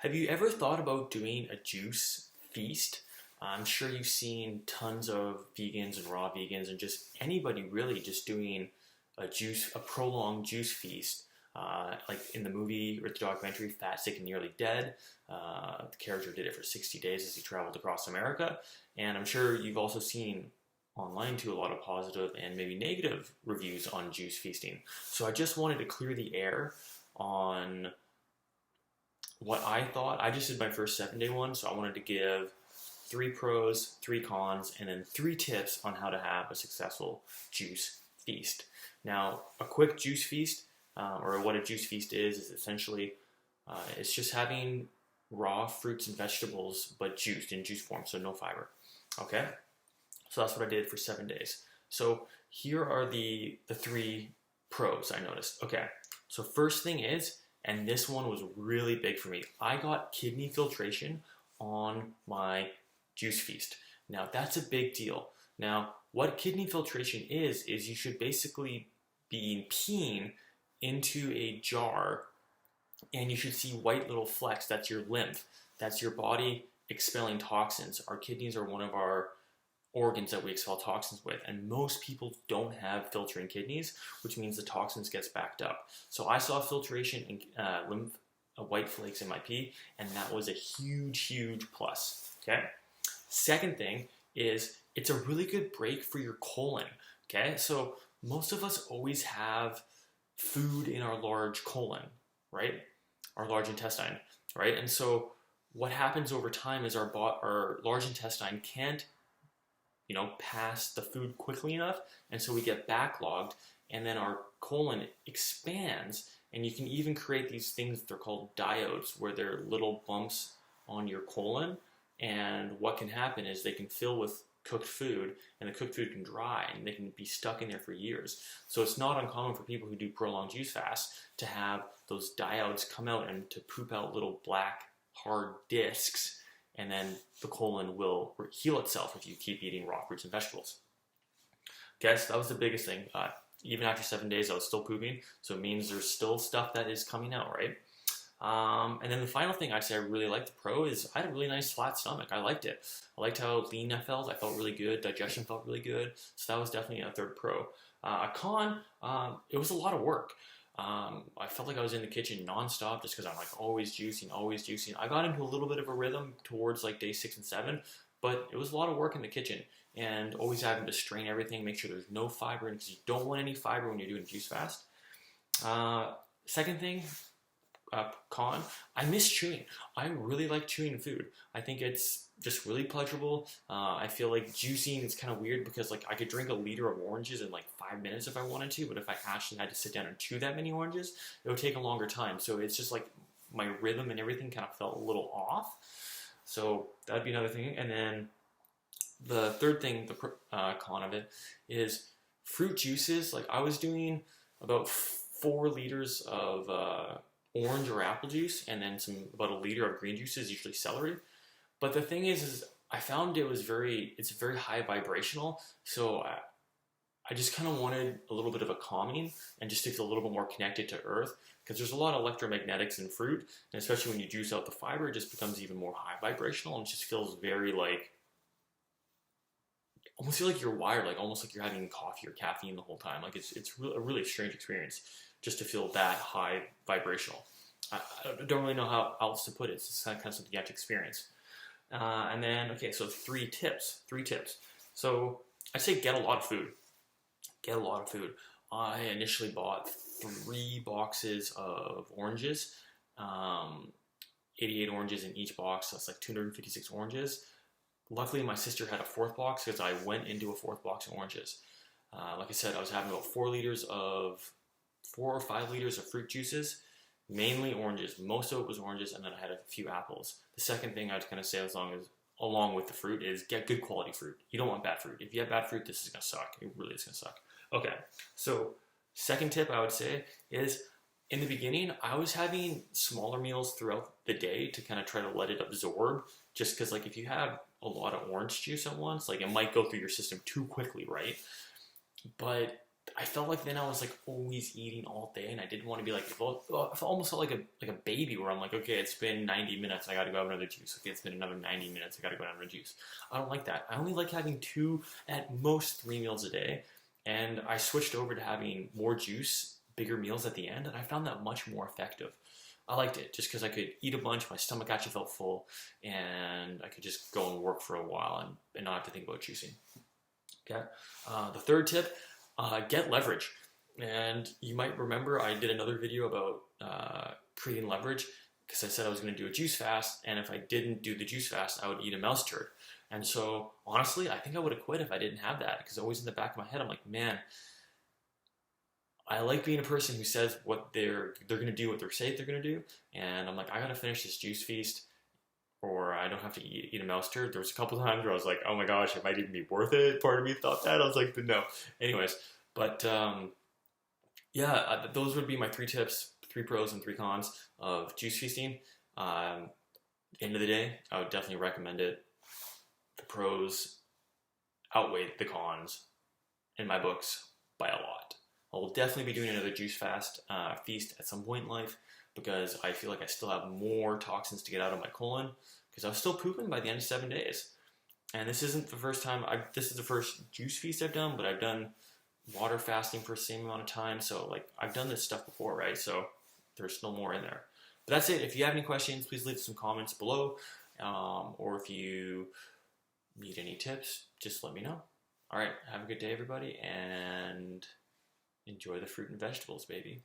Have you ever thought about doing a juice feast? I'm sure you've seen tons of vegans and raw vegans and just anybody really just doing a prolonged juice feast. Like in the movie or the documentary Fat, Sick, and Nearly Dead. The character did it for 60 days as he traveled across America. And I'm sure you've also seen online too a lot of positive and maybe negative reviews on juice feasting. So I just wanted to clear the air on what I thought. I just did my first 7-day one, so I wanted to give 3 pros, 3 cons, and then 3 tips on how to have a successful juice feast. Now, a quick juice feast, or what a juice feast is essentially, it's just having raw fruits and vegetables, but juiced in juice form, so no fiber. Okay? So that's what I did for 7 days. So here are the 3 pros I noticed. Okay, so first thing is, and this one was really big for me, I got kidney filtration on my juice feast. Now that's a big deal. Now what kidney filtration is you should basically be peeing into a jar and you should see white little flecks. That's your lymph. That's your body expelling toxins. Our kidneys are one of our organs that we expel toxins with, and most people don't have filtering kidneys, which means the toxins gets backed up. So I saw filtration and lymph white flakes in my pee, and that was a huge plus. Okay. Second thing is it's a really good break for your colon. Okay, so most of us always have food in our large colon, right? Our large intestine, right? And so what happens over time is our large intestine can't pass the food quickly enough, and so we get backlogged, and then our colon expands, and you can even create these things that they're called diodes, where they're little bumps on your colon, and what can happen is they can fill with cooked food, and the cooked food can dry, and they can be stuck in there for years. So it's not uncommon for people who do prolonged juice fasts to have those diodes come out and to poop out little black hard discs, and then the colon will heal itself if you keep eating raw fruits and vegetables. Okay, so that was the biggest thing. Even after 7 days, I was still pooping, so it means there's still stuff that is coming out, right? And then the final thing I'd say I really liked the pro is I had a really nice flat stomach. I liked it. I liked how lean I felt. I felt really good. Digestion felt really good. So that was definitely a third pro. A con, it was a lot of work. I felt like I was in the kitchen nonstop just because I'm like always juicing. I got into a little bit of a rhythm towards like day 6 and 7, but it was a lot of work in the kitchen and always having to strain everything, make sure there's no fiber in because you don't want any fiber when you're doing juice fast. Second thing, con, I miss chewing. I really like chewing food. I think it's just really pleasurable. I feel like juicing is kind of weird because like I could drink a liter of oranges in like 5 minutes if I wanted to, but if I actually had to sit down and chew that many oranges, it would take a longer time. So it's just like my rhythm and everything kind of felt a little off. So that'd be another thing. And then the third thing, the con of it, is fruit juices. Like I was doing about 4 liters of orange or apple juice, and then about a liter of green juices, usually celery. But the thing is I found it's very high vibrational, so I just kind of wanted a little bit of a calming and just to feel a little bit more connected to Earth, because there's a lot of electromagnetics in fruit, and especially when you juice out the fiber, it just becomes even more high vibrational, and it just feels very like, almost feel like you're wired, like almost like you're having coffee or caffeine the whole time. Like it's a really strange experience just to feel that high vibrational. I don't really know how else to put it. It's just kind of something you have to experience. And then, okay, so 3 tips. So I say get a lot of food. I initially bought 3 boxes of oranges, 88 oranges in each box. So that's like 256 oranges. Luckily, my sister had a 4th box because I went into a 4th box of oranges. Like I said, I was having about 4 or 5 liters of fruit juices, mainly oranges. Most of it was oranges, and then I had a few apples. The second thing I'd kind of say along with the fruit is get good quality fruit. You don't want bad fruit. If you have bad fruit, this is going to suck. It really is going to suck. Okay, so second tip I would say is in the beginning, I was having smaller meals throughout the day to kind of try to let it absorb, just because like if you have a lot of orange juice at once, like it might go through your system too quickly, right? But I felt like then I was like always eating all day, and I didn't want to be like, I almost felt like a baby where I'm like, okay, it's been 90 minutes, I got to go have another juice. Okay, it's been another 90 minutes, I got to go have another juice. I don't like that. I only like having 2, at most 3 meals a day, and I switched over to having more juice, bigger meals at the end, and I found that much more effective. I liked it just because I could eat a bunch, my stomach actually felt full, and I could just go and work for a while and not have to think about juicing. Okay. The third tip, get leverage. And you might remember I did another video about creating leverage because I said I was going to do a juice fast, and if I didn't do the juice fast, I would eat a mouse turd. And so, honestly, I think I would have quit if I didn't have that, because always in the back of my head, I'm like, man, I like being a person who says what they're going to do, what they say they're going to do, and I'm like, I got to finish this juice feast, or I don't have to eat a mouse turd. There was a couple times where I was like, oh my gosh, it might even be worth it. Part of me thought that. I was like, but no. Anyways, but yeah, those would be my 3 tips, 3 pros and 3 cons of juice feasting. End of the day, I would definitely recommend it. The pros outweigh the cons in my books by a lot. I will definitely be doing another juice fast feast at some point in life, because I feel like I still have more toxins to get out of my colon, because I was still pooping by the end of 7 days. And this isn't the first time, this is the first juice feast I've done, but I've done water fasting for the same amount of time. So like, I've done this stuff before, right? So there's still more in there. But that's it. If you have any questions, please leave some comments below. Or if you need any tips, just let me know. All right, have a good day, everybody, and enjoy the fruit and vegetables, baby.